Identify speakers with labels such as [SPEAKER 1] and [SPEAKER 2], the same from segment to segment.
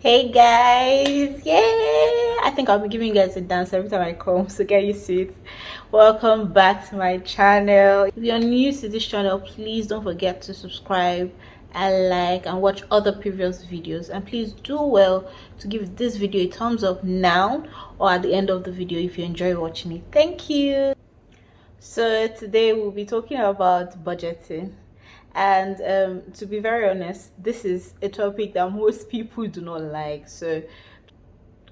[SPEAKER 1] Hey guys, yay! I think I'll be giving you guys a dance every time I come, so get used to it. Welcome back to my channel. If you're new to this channel, please don't forget to subscribe and like and watch other previous videos, and please do well to give this video a thumbs up now or at the end of the video if you enjoy watching it. Thank you. So today we'll be talking about budgeting, and to be very honest, this is a topic that most people do not like, so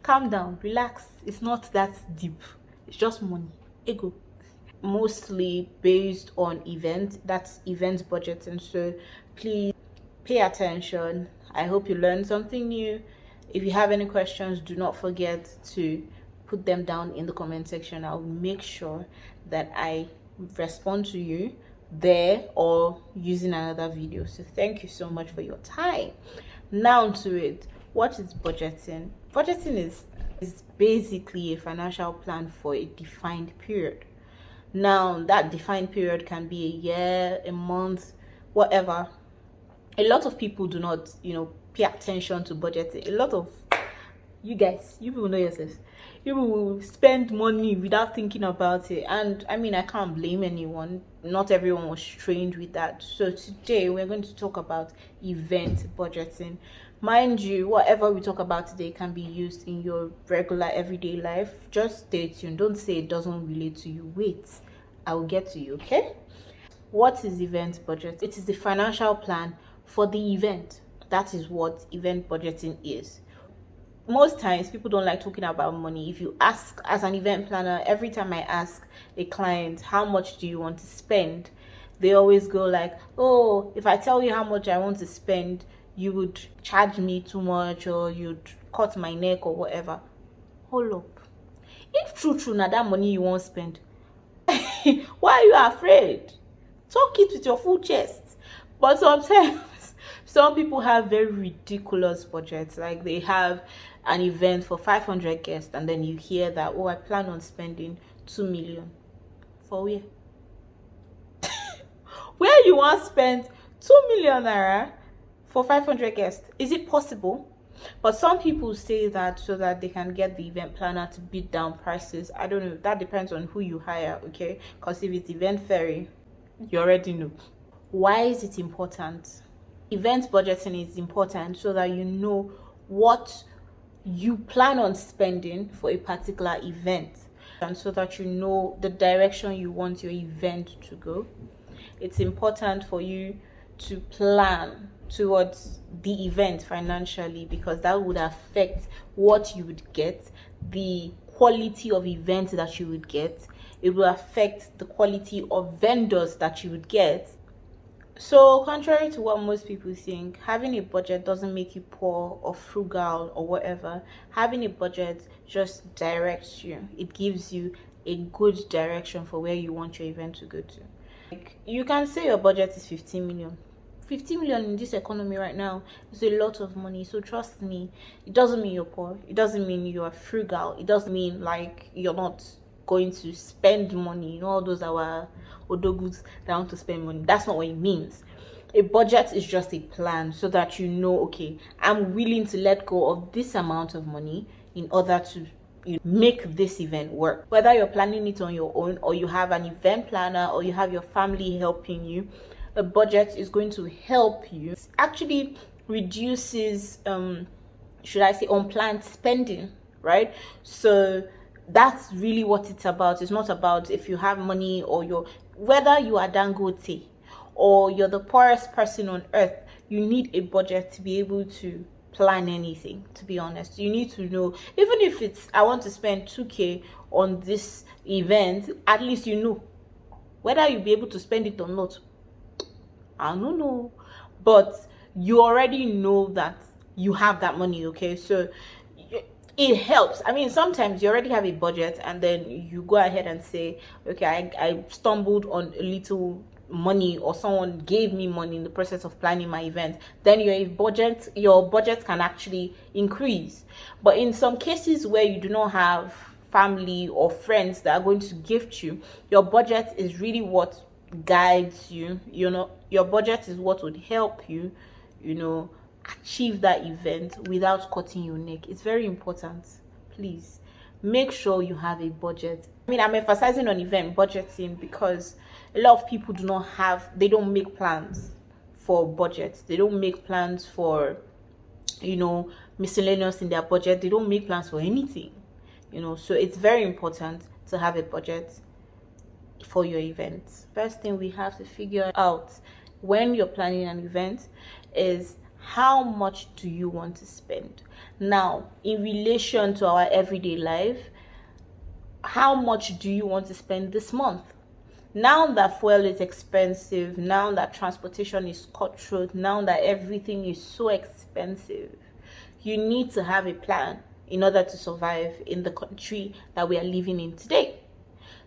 [SPEAKER 1] calm down, relax. It's not that deep, it's just money, ego, mostly based on that's event budgeting. So please pay attention. I hope you learned something new. If you have any questions, do not forget to put them down in the comment section. I'll make sure that I respond to you there or using another video. So thank you so much for your time. Now to it. What is budgeting? Budgeting is basically a financial plan for a defined period. Now that defined period can be a year, a month, whatever. A lot of people do not pay attention to budgeting. A lot of you people know yourselves, you will spend money without thinking about it, and I mean, I can't blame anyone. Not everyone was trained with that. So today we're going to talk about event budgeting. Mind you, whatever we talk about today can be used in your regular everyday life. Just stay tuned. Don't say it doesn't relate to you. Wait, I will get to you. Okay, what is event budget? It is the financial plan for the event. That is what event budgeting is. Most times people don't like talking about money. If you ask, as an event planner, every time I ask a client how much do you want to spend, they always go like, oh, if I tell you how much I want to spend, you would charge me too much, or you'd cut my neck, or whatever. Hold up, if true now that money you won't spend, why are you afraid? Talk it with your full chest. But sometimes some people have very ridiculous budgets. Like, they have an event for 500 guests, and then you hear that, oh, I plan on spending 2 million. For where? Where you want to spend 2 million naira for 500 guests? Is it possible? But some people say that so that they can get the event planner to beat down prices. I don't know, that depends on who you hire, okay? Because if it's event fairy, you already know. Why is it important? Event budgeting is important so that you know what you plan on spending for a particular event, and so that you know the direction you want your event to go. It's important for you to plan towards the event financially, because that would affect what you would get, the quality of event that you would get. It will affect the quality of vendors that you would get. So contrary to what most people think, having a budget doesn't make you poor or frugal or whatever. Having a budget just directs you. It gives you a good direction for where you want your event to go to. Like, you can say your budget is 15 million. 15 million in this economy right now is a lot of money. So trust me, it doesn't mean you're poor. It doesn't mean you are frugal. It doesn't mean like you're not going to spend money. All those our odogus that want to spend money. That's not what it means. A budget is just a plan so that you know, okay, I'm willing to let go of this amount of money in order to make this event work. Whether you're planning it on your own, or you have an event planner, or you have your family helping you, a budget is going to help you. It actually reduces should I say unplanned spending, right? So that's really what it's about. It's not about if you have money, or whether you are Dangote or you're the poorest person on earth. You need a budget to be able to plan anything. To be honest, you need to know, even if it's I want to spend 2k on this event, at least you know whether you'll be able to spend it or not. I don't know, but you already know that you have that money, okay? So it helps. I mean, sometimes you already have a budget, and then you go ahead and say, okay, I stumbled on a little money, or someone gave me money in the process of planning my event. Then your budget can actually increase. But in some cases where you do not have family or friends that are going to gift you, your budget is really what guides you. Your budget is what would help you achieve that event without cutting your neck. It's very important. Please make sure you have a budget. I mean, I'm emphasizing on event budgeting because a lot of people they don't make plans for budget. They don't make plans for, miscellaneous in their budget. They don't make plans for anything, so it's very important to have a budget for your events. First thing we have to figure out when you're planning an event is how much do you want to spend. Now, in relation to our everyday life, how much do you want to spend this month? Now that fuel is expensive, now that transportation is cutthroat, now that everything is so expensive, you need to have a plan in order to survive in the country that we are living in today.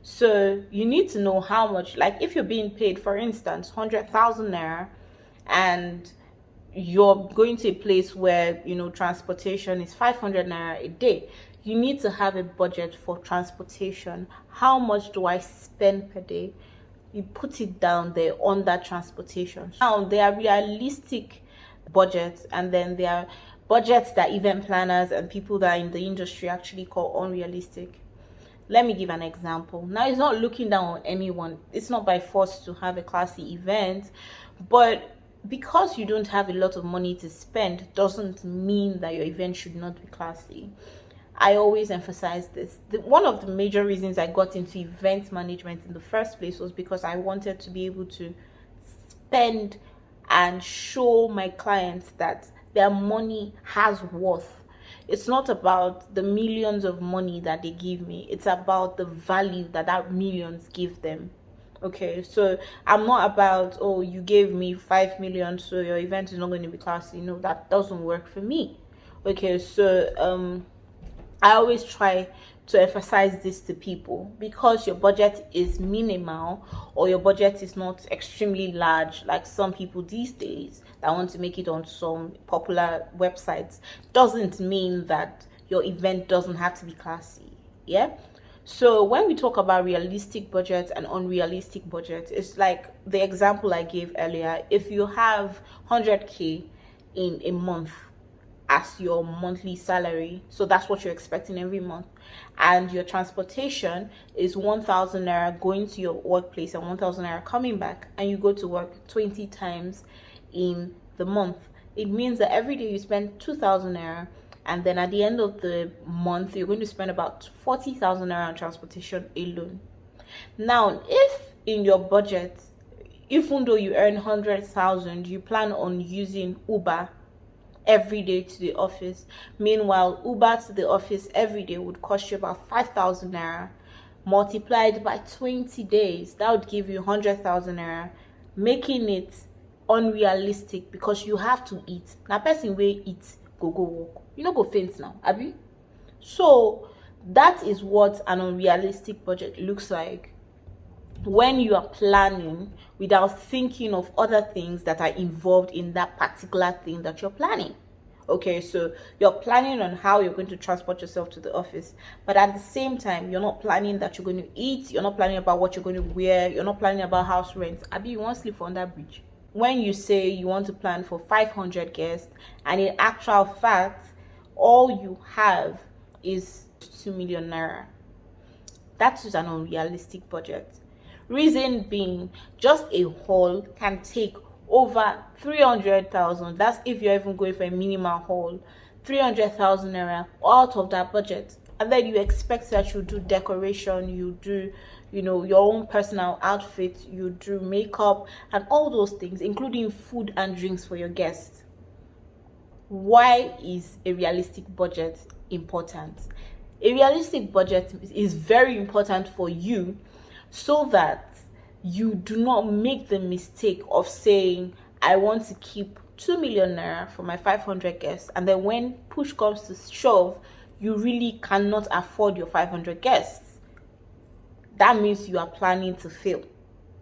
[SPEAKER 1] So you need to know how much, like if you're being paid, for instance, 100,000 naira, and you're going to a place where transportation is 500 naira a day, you need to have a budget for transportation. How much do I spend per day? You put it down there on that transportation. Now, there are realistic budgets, and then there are budgets that event planners and people that are in the industry actually call unrealistic. Let me give an example. Now, it's not looking down on anyone. It's not by force to have a classy event, but because you don't have a lot of money to spend doesn't mean that your event should not be classy. I always emphasize this. One of the major reasons I got into event management in the first place was because I wanted to be able to spend and show my clients that their money has worth. It's not about the millions of money that they give me. It's about the value that millions give them. Okay, so I'm not about, oh, you gave me 5 million, so your event is not going to be classy. No, that doesn't work for me. Okay, so I always try to emphasize this to people, because your budget is minimal or your budget is not extremely large, like some people these days that want to make it on some popular websites, doesn't mean that your event doesn't have to be classy. Yeah. So when we talk about realistic budgets and unrealistic budgets, it's like the example I gave earlier. If you have 100k in a month as your monthly salary, so that's what you're expecting every month, and your transportation is 1,000 naira going to your workplace and 1,000 naira coming back, and you go to work 20 times in the month, it means that every day you spend 2,000 naira, and then at the end of the month you're going to spend about 40,000 naira on transportation alone. Now, if in your budget, even though you earn 100,000, you plan on using Uber every day to the office, meanwhile Uber to the office every day would cost you about 5,000 naira, multiplied by 20 days, that would give you 100,000 naira, making it unrealistic, because you have to eat. Now, person will eat go work, you know, go faint now, Abby. So that is what an unrealistic budget looks like when you are planning without thinking of other things that are involved in that particular thing that you're planning. Okay, so you're planning on how you're going to transport yourself to the office, but at the same time, you're not planning that you're going to eat, you're not planning about what you're going to wear, you're not planning about house rent. Abby, you want to sleep on that bridge? When you say you want to plan for 500 guests, and in actual fact, all you have is 2 million naira, that is an unrealistic budget. Reason being, just a hall can take over 300,000. That's if you're even going for a minimal hall. 300,000 naira out of that budget, and then you expect that you do decoration, you do, your own personal outfit, you do makeup and all those things, including food and drinks for your guests. Why is a realistic budget important? A realistic budget is very important for you, so that you do not make the mistake of saying, I want to keep 2 million naira for my 500 guests, and then when push comes to shove, you really cannot afford your 500 guests. That means you are planning to fail.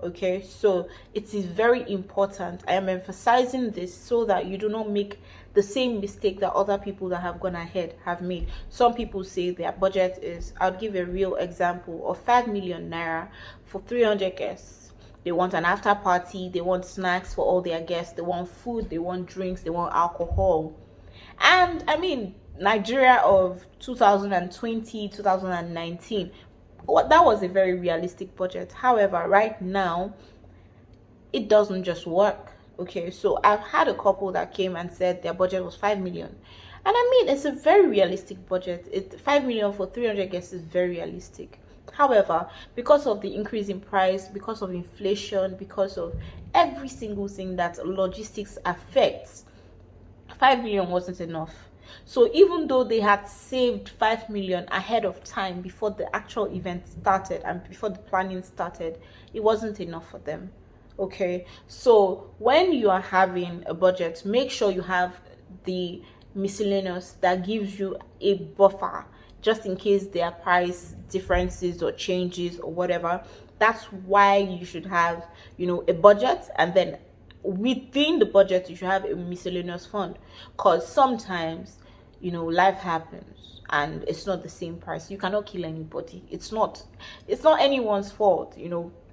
[SPEAKER 1] Okay, so it is very important. I am emphasizing this so that you do not make the same mistake that other people that have gone ahead have made. Some people say their budget is, I'll give a real example, of 5 million naira for 300 guests. They want an after party, they want snacks for all their guests, they want food, they want drinks, they want alcohol. And I mean, Nigeria of 2020, 2019, that was a very realistic budget. However, right now, it doesn't just work. Okay, so I've had a couple that came and said their budget was 5 million. And I mean, it's a very realistic budget. 5 million for 300 guests is very realistic. However, because of the increase in price, because of inflation, because of every single thing that logistics affects, 5 million wasn't enough. So even though they had saved 5 million ahead of time before the actual event started and before the planning started, it wasn't enough for them. Okay, so when you are having a budget, make sure you have the miscellaneous that gives you a buffer just in case there are price differences or changes or whatever. That's why you should have, a budget, and then within the budget you should have a miscellaneous fund, because sometimes life happens and it's not the same price. You cannot kill anybody. It's not anyone's fault.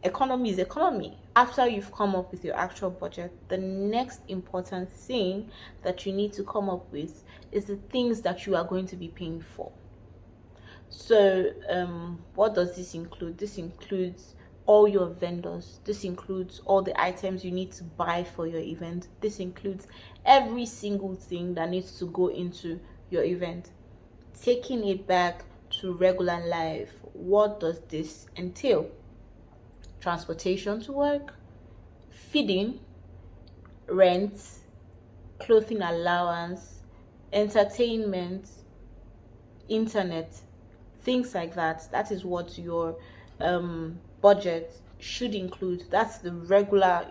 [SPEAKER 1] Economy is economy. After you've come up with your actual budget, the next important thing that you need to come up with is the things that you are going to be paying for. So what does this include? This includes all your vendors. This includes all the items you need to buy for your event. This includes every single thing that needs to go into your event. Taking it back to regular life, what does this entail? Transportation to work, feeding, rent, clothing allowance, entertainment, internet, things like that. That is what your budget should include. That's the regular,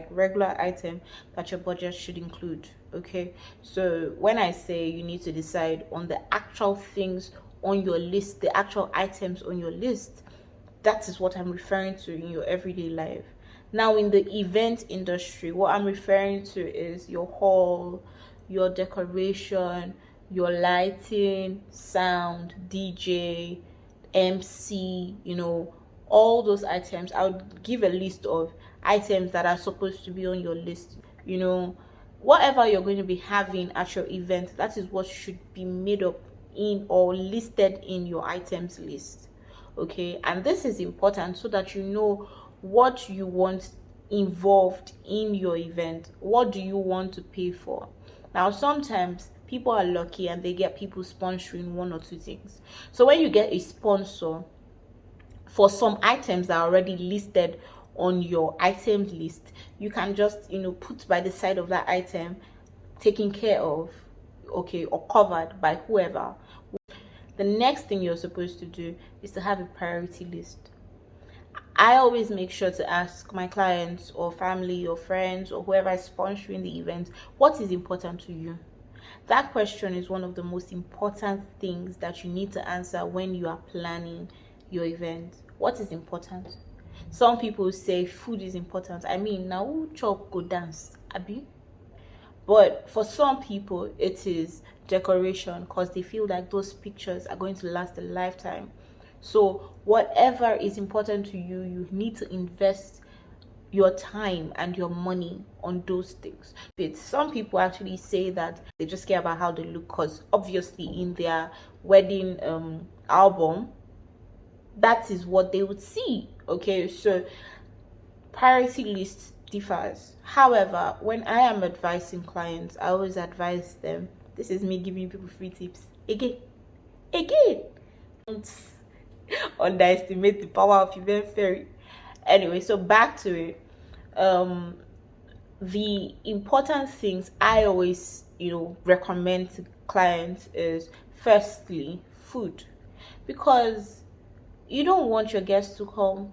[SPEAKER 1] regular item that your budget should include. Okay, so when I say you need to decide on the actual things on your list, the actual items on your list, that is what I'm referring to in your everyday life. Now, in the event industry, what I'm referring to is your hall, your decoration, your lighting, sound, DJ, MC, all those items. I would give a list of items that are supposed to be on your list. Whatever you're going to be having at your event, that is what should be made up in or listed in your items list. Okay, and this is important so that you know what you want involved in your event. What do you want to pay for? Now, sometimes people are lucky and they get people sponsoring one or two things. So when you get a sponsor for some items that are already listed on your items list, you can just put by the side of that item taken care of, okay, or covered by whoever. The next thing you're supposed to do is to have a priority list. I always make sure to ask my clients or family or friends or whoever is sponsoring the event, what is important to you? That question is one of the most important things that you need to answer when you are planning your event. What is important? Some people say food is important. I mean, now who chop go dance, Abby? But for some people, it is decoration, because they feel like those pictures are going to last a lifetime. So whatever is important to you, you need to invest your time and your money on those things. But some people actually say that they just care about how they look, because obviously in their wedding album, that is what they would see. Okay, so priority list differs. However, when I am advising clients, I always advise them, this is me giving people free tips again, don't underestimate the power of event fairy. Anyway, so back to it. The important things I always recommend to clients is, firstly, food, because you don't want your guests to come,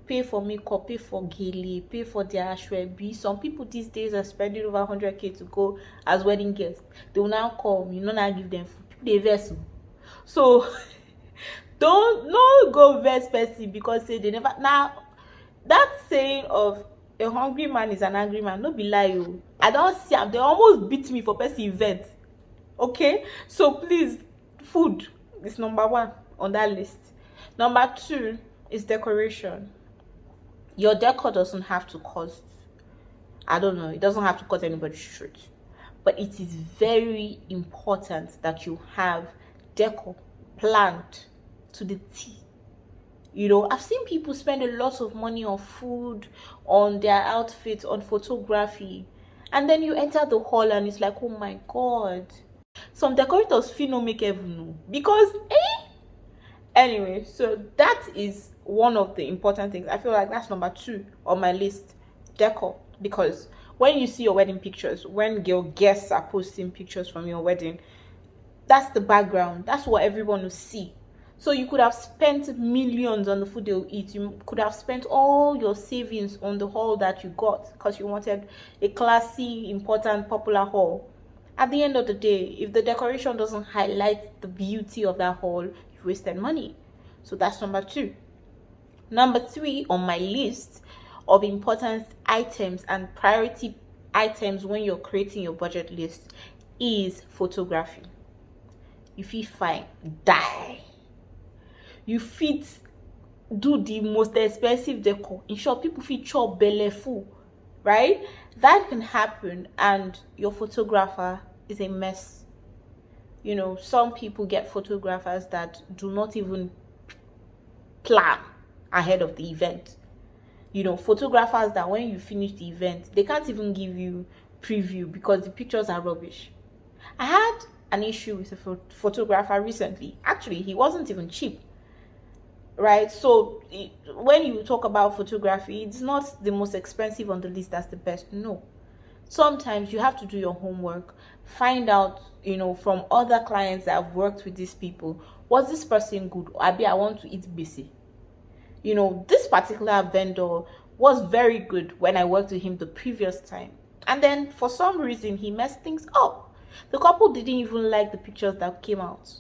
[SPEAKER 1] pay for makeup, pay for gele, pay for their ashwebi. Some people these days are spending over 100k to go as wedding guests. They will now come, now give them food. They vessel. So don't go vex person because say they never. Now, that saying of a hungry man is an angry man, no be lie. I don't see them. They almost beat me for person event. Okay, so please, food is number one on that list. Number two is decoration. Your decor doesn't have to cost, I don't know, it doesn't have to cut anybody's throat, but it is very important that you have decor planned to the T. You know, I've seen people spend a lot of money on food, on their outfits, on photography, and then you enter the hall and it's like, oh my god. Some decorators feel no make heaven know because anyway, so that is one of the important things. I feel like that's number 2 on my list, decor. Because when you see your wedding pictures, when your guests are posting pictures from your wedding, that's the background, that's what everyone will see. So you could have spent millions on the food they'll eat. You could have spent all your savings on the hall that you got because you wanted a classy, important, popular hall. At the end of the day, if the decoration doesn't highlight the beauty of that hall, you've wasted money. So that's number 2. Number 3 on my list of important items and priority items when you're creating your budget list is photography. You feel fine, die. You fit do the most expensive decor. In short, people fit chop belle full, right? That can happen and your photographer is a mess. You know, some people get photographers that do not even plan ahead of the event. You know, photographers that when you finish the event, they can't even give you preview because the pictures are rubbish. I had an issue with a photographer recently. Actually, he wasn't even cheap, right? So when you talk about photography, it's not the most expensive on the list that's the best. No, sometimes you have to do your homework, find out, you know, from other clients that have worked with these people, was this person good? Abi, I want to eat busy. You know, this particular vendor was very good when I worked with him the previous time, and then for some reason he messed things up. The couple didn't even like the pictures that came out.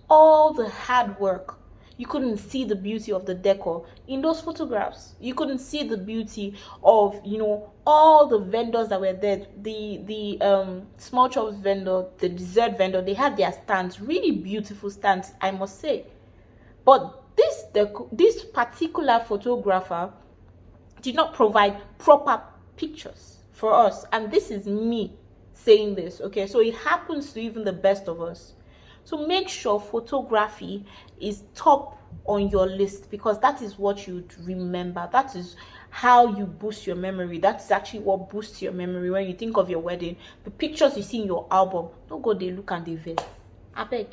[SPEAKER 1] All the hard work, you couldn't see the beauty of the decor in those photographs. You couldn't see the beauty of, you know, all the vendors that were there. The small chops vendor, the dessert vendor, they had their stands, really beautiful stands, I must say. But this particular photographer did not provide proper pictures for us, and this is me saying this, okay? So it happens to even the best of us. So make sure photography is top on your list, because that is what you'd remember. That is how you boost your memory. That's actually what boosts your memory when you think of your wedding. The pictures you see in your album, don't go they look and they vex. I beg.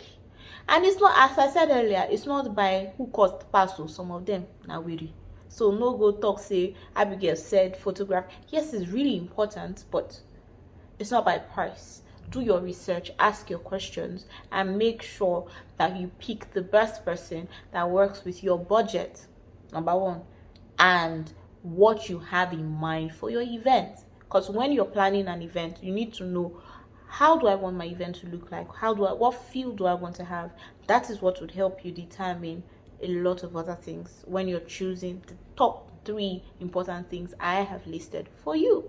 [SPEAKER 1] And it's not, as I said earlier, it's not by who caused pass, so some of them now weary. So no go talk say Abigail said photograph. Yes, it's really important, but it's not by price. Do your research, ask your questions, and make sure that you pick the best person that works with your budget, number 1, and what you have in mind for your event. Because when you're planning an event, you need to know, how do I want my event to look like? What feel do I want to have? That is what would help you determine a lot of other things when you're choosing the top 3 important things I have listed for you.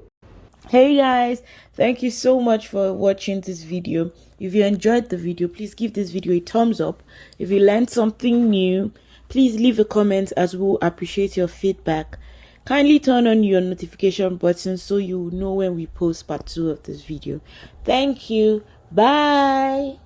[SPEAKER 1] Hey guys, thank you so much for watching this video. If you enjoyed the video, please give this video a thumbs up. If you learned something new, please leave a comment, as we'll appreciate your feedback. Kindly turn on your notification button so you know when we post part 2 of this video. Thank you. Bye.